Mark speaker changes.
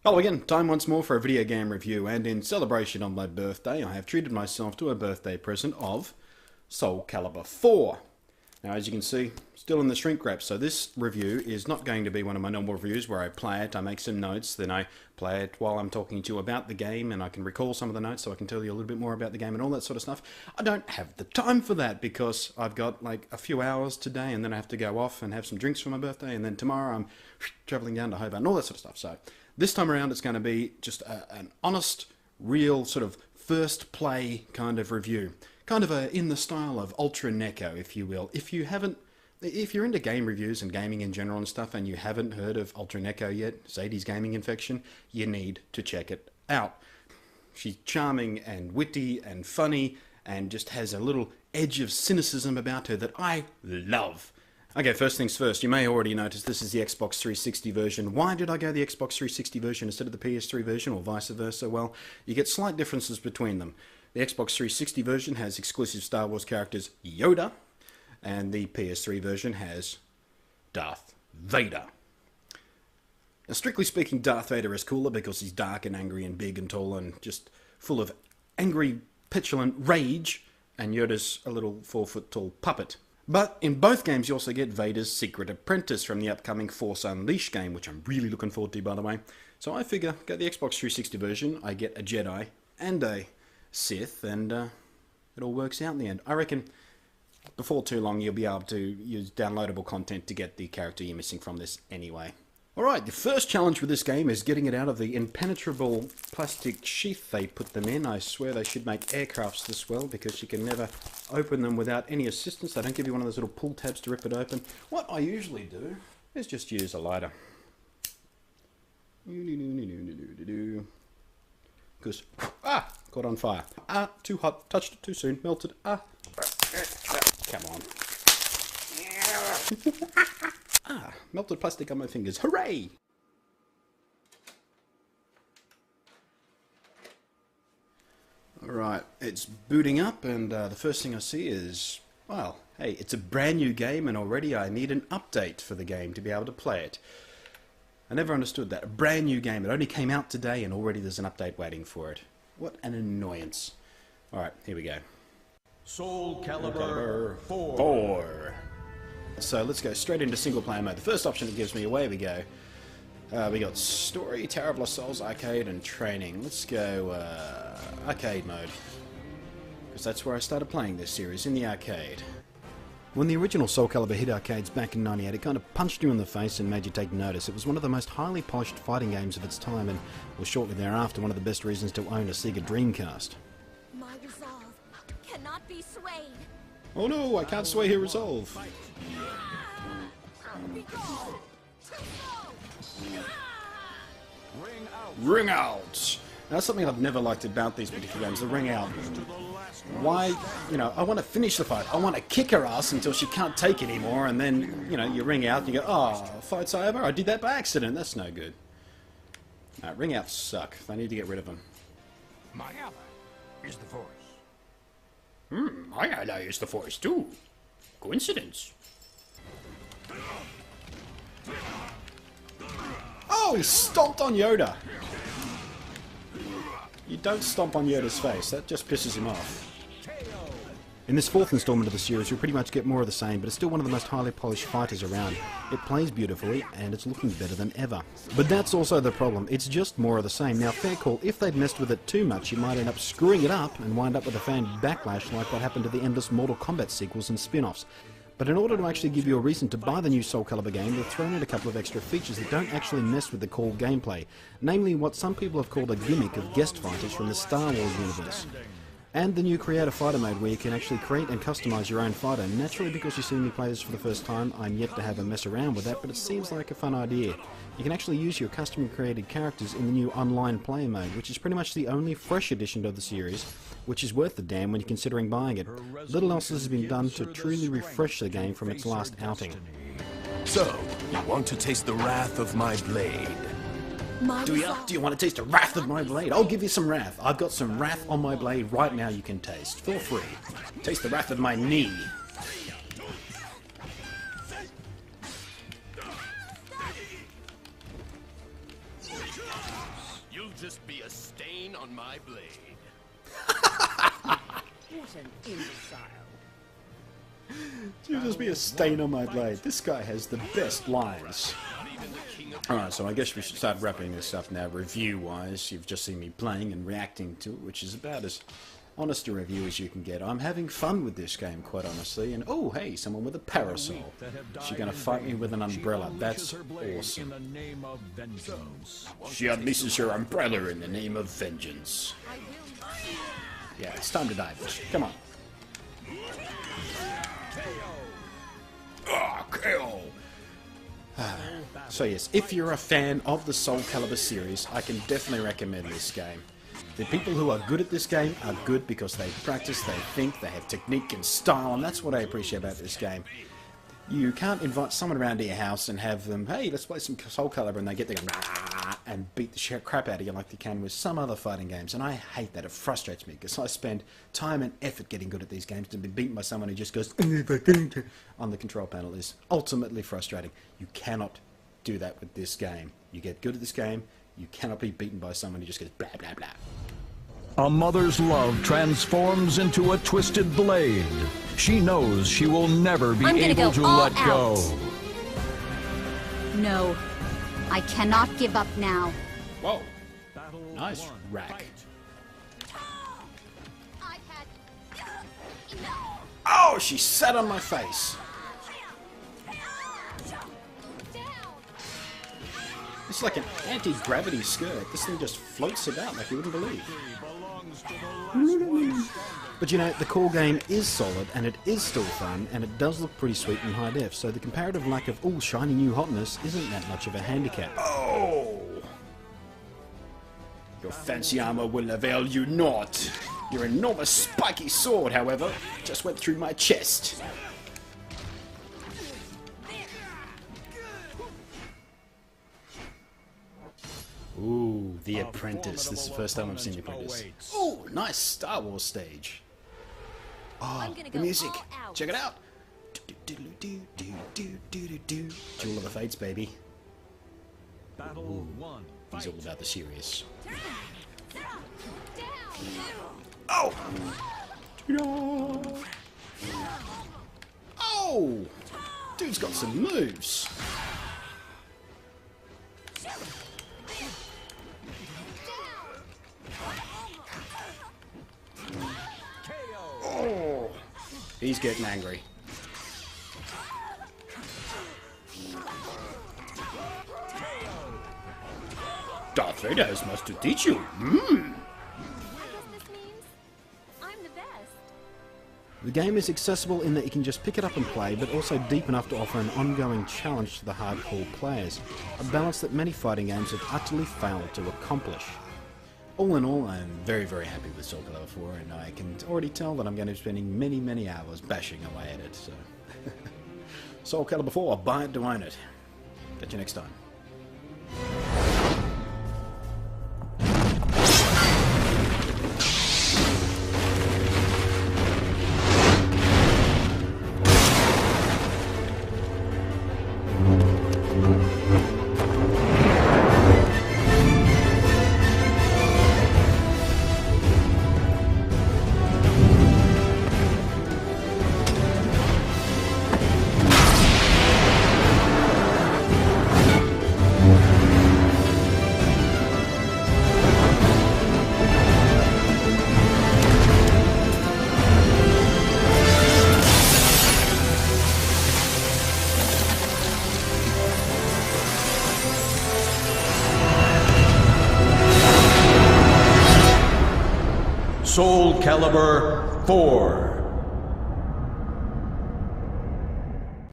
Speaker 1: Hello again, time once more for a video game review, and in celebration of my birthday, I have treated myself to a birthday present of Soul Calibur 4. Now, as you can see, still in the shrink wrap, so this review is not going to be one of my normal reviews where I play it, I make some notes, then I play it while I'm talking to you about the game, and I can recall some of the notes so I can tell you a little bit more about the game and all that sort of stuff. I don't have the time for that because I've got like a few hours today, and then I have to go off and have some drinks for my birthday, and then tomorrow I'm travelling down to Hobart and all that sort of stuff. So this time around it's going to be just an honest, real sort of first play kind of review. Kind of in the style of Ultra Neko, if you will. If you're into game reviews and gaming in general and stuff and you haven't heard of Ultra Neko yet, Zadie's Gaming Infection, you need to check it out. She's charming and witty and funny and just has a little edge of cynicism about her that I love. Okay, first things first, you may already notice this is the Xbox 360 version. Why did I go the Xbox 360 version instead of the PS3 version or vice versa? Well, you get slight differences between them. The Xbox 360 version has exclusive Star Wars characters Yoda, and the PS3 version has Darth Vader. Now, strictly speaking, Darth Vader is cooler because he's dark and angry and big and tall and just full of angry, petulant rage, and Yoda's a little 4-foot-tall puppet. But in both games you also get Vader's secret apprentice from the upcoming Force Unleashed game, which I'm really looking forward to, by the way. So I figure, get the Xbox 360 version, I get a Jedi and a Sith, and it all works out in the end. I reckon before too long you'll be able to use downloadable content to get the character you're missing from this anyway. Alright, the first challenge with this game is getting it out of the impenetrable plastic sheath they put them in. I swear they should make aircrafts this well, because you can never open them without any assistance. They don't give you one of those little pull tabs to rip it open. What I usually do is just use a lighter. Because, caught on fire. Too hot, touched it too soon, melted. Come on. Melted plastic on my fingers. Hooray! Alright, it's booting up, and the first thing I see is, well, hey, it's a brand new game, and already I need an update for the game to be able to play it. I never understood that. A brand new game. It only came out today, and already there's an update waiting for it. What an annoyance. Alright, here we go.
Speaker 2: Soul Calibur
Speaker 1: 4. So let's go straight into single player mode. The first option it gives me, away we go. We got Story, Tower of Lost Souls, Arcade, and Training. Let's go Arcade mode. Because that's where I started playing this series, in the arcade. When the original Soul Calibur hit arcades back in '98, it kind of punched you in the face and made you take notice. It was one of the most highly polished fighting games of its time, and was shortly thereafter one of the best reasons to own a Sega Dreamcast.
Speaker 3: My resolve cannot be swayed.
Speaker 1: Oh no, I can't sway her resolve. Ring out! Now, that's something I've never liked about these particular games, the ring out. Why, you know, I want to finish the fight. I want to kick her ass until she can't take it anymore, and then, you know, you ring out and you go, oh, fight's over, I did that by accident, that's no good. Ring outs suck. They need to get rid of them.
Speaker 2: My ally is the Force.
Speaker 1: My ally is the Force too. Coincidence. Oh, he stomped on Yoda. You don't stomp on Yoda's face, that just pisses him off. In this fourth installment of the series, you'll pretty much get more of the same, but it's still one of the most highly polished fighters around. It plays beautifully, and it's looking better than ever. But that's also the problem, it's just more of the same. Now, fair call, if they'd messed with it too much, you might end up screwing it up and wind up with a fan backlash like what happened to the endless Mortal Kombat sequels and spin-offs. But in order to actually give you a reason to buy the new Soul Calibur game, they've thrown in a couple of extra features that don't actually mess with the core gameplay, namely what some people have called a gimmick of guest fighters from the Star Wars universe. And the new Creator Fighter mode, where you can actually create and customize your own fighter. Naturally, because you're seeing me play this for the first time, I'm yet to have a mess around with that, but it seems like a fun idea. You can actually use your custom created characters in the new online player mode, which is pretty much the only fresh addition of the series, which is worth the damn when you're considering buying it. Little else has been done to truly refresh the game from its last outing.
Speaker 4: So, you want to taste the wrath of my blade?
Speaker 1: Do you want to taste the wrath of my blade? I'll give you some wrath. I've got some wrath on my blade right now you can taste. Feel free. Taste the wrath of my knee.
Speaker 4: on my blade.
Speaker 5: What an imbecile.
Speaker 1: You'll just be a stain on my blade. This guy has the best lines. Alright, so I guess we should start wrapping this up now, review-wise. You've just seen me playing and reacting to it, which is about as honest a review as you can get. I'm having fun with this game, quite honestly. And, oh, hey, someone with a parasol. She's going to fight me with an umbrella. That's awesome. She unleashes her umbrella in the name of vengeance. Yeah, it's time to die, bitch. Come on. Ah, KO! So yes, if you're a fan of the Soul Calibur series, I can definitely recommend this game. The people who are good at this game are good because they practice, they think, they have technique and style, and that's what I appreciate about this game. You can't invite someone around to your house and have them, hey, let's play some Soul Calibur, and they get there and beat the crap out of you like you can with some other fighting games, and I hate that. It frustrates me because I spend time and effort getting good at these games. To be beaten by someone who just goes on the control panel is ultimately frustrating. You cannot do that with this game. You get good at this game, you cannot be beaten by someone who just goes blah blah blah.
Speaker 6: A mother's love transforms into a twisted blade. She knows she will never be able to let go.
Speaker 3: No, I cannot give up now.
Speaker 1: Whoa, nice rack. Oh, she sat on my face. It's like an anti-gravity skirt. This thing just floats about like you wouldn't believe. But you know, the core game is solid, and it is still fun, and it does look pretty sweet in high def, so the comparative lack of, ooh, shiny new hotness isn't that much of a handicap. Oh! Your fancy armor will avail you not. Your enormous spiky sword, however, just went through my chest. Ooh, The Apprentice. This is the first time I've seen The Apprentice. Ooh, nice Star Wars stage. Oh, the music. Check it out. Jewel of the Fates, baby. Ooh, he's all about the serious. Oh! Oh! Dude's got some moves. Oh! He's getting angry. Darth Vader has much to teach you. The game is accessible in that you can just pick it up and play, but also deep enough to offer an ongoing challenge to the hardcore players, a balance that many fighting games have utterly failed to accomplish. All in all, I'm very, very happy with Soul Calibur 4, and I can already tell that I'm going to be spending many, many hours bashing away at it, so... Soul Calibur 4, buy it to own it. Catch you next time.
Speaker 2: Soul Calibur 4.